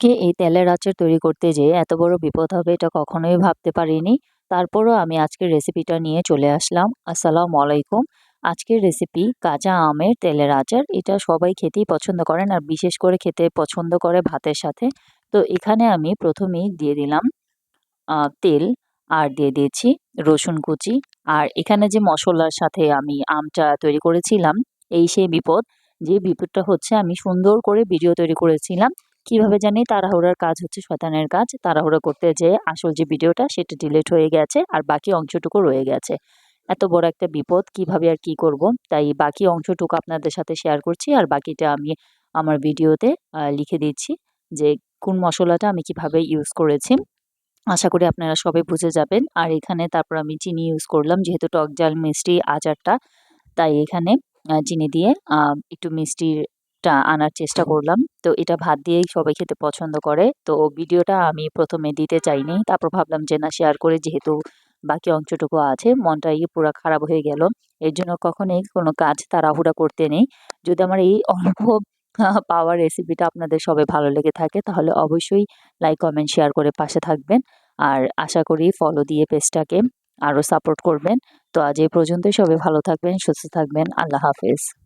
আজকে এই তেলের আচার তৈরি করতে যেয়ে এত বড় বিপদ হবে এটা কখনোই ভাবতে পারিনি। তারপরও আমি আজকের রেসিপিটা নিয়ে চলে আসলাম। আসসালামু আলাইকুম। আজকের রেসিপি কাঁচা আমের তেলের আচার। এটা সবাই খেতেই পছন্দ করেন আর বিশেষ করে খেতে পছন্দ করে ভাতের সাথে। তো এখানে আমি প্রথমেই দিয়ে দিলাম তেল আর দিয়ে দিয়েছি রসুন কুচি। আর এখানে যে মসলার সাথে আমি আমটা তৈরি করেছিলাম, এই সেই বিপদ। যে বিপদটা হচ্ছে আমি সুন্দর করে ভিডিও তৈরি করেছিলাম। কিভাবে জানি তাড়াহুড়ার কাজ হচ্ছে শয়তানের কাজ। তাড়াহুড়ো করতে যেয়ে আসল যে ভিডিওটা সেটা ডিলিট হয়ে গেছে আর বাকি অংশটুকু রয়ে গেছে। এত বড় একটা বিপদ কিভাবে আর কি করব? তাই বাকি অংশটুকু আপনাদের সাথে শেয়ার করছি আর বাকিটা আমি আমার ভিডিওতে লিখে দিচ্ছি যে কোন মসলাটা আমি কিভাবে ইউজ করেছি। আশা করি আপনারা সবাই বুঝে যাবেন। আর এখানে তারপর আমি চিনি ইউজ করলাম যেহেতু টক ঝাল মিষ্টি আচারটা। তাই এখানে চিনি দিয়ে একটু মিষ্টিটা আনার চেষ্টা করলাম। তো এটা ভাত দিয়েই সবাই খেতে পছন্দ করে। তো ভিডিওটা আমি ১ম এ দিতে চাইনি। তারপর ভাবলাম যে না শেয়ার করে যেহেতু বাকি অংশটুকু আছে মনটাই পুরা খারাপ হয়ে গেল। এর জন্য কখনোই কোনো কাজ তাড়াহুড়া করতে নেই। যদি আমার এই অল্প পাওয়া রেসিপিটা আপনাদের সবার ভালো লেগে থাকে তাহলে অবশ্যই লাইক, কমেন্ট, শেয়ার করে পাশে থাকবেন। আর আশা করি ফলো দিয়ে পেজটাকে আরও সাপোর্ট করবেন। তো আজ এই পর্যন্তই। সবাই ভালো থাকবেন, সুস্থ থাকবেন। আল্লাহ হাফেজ।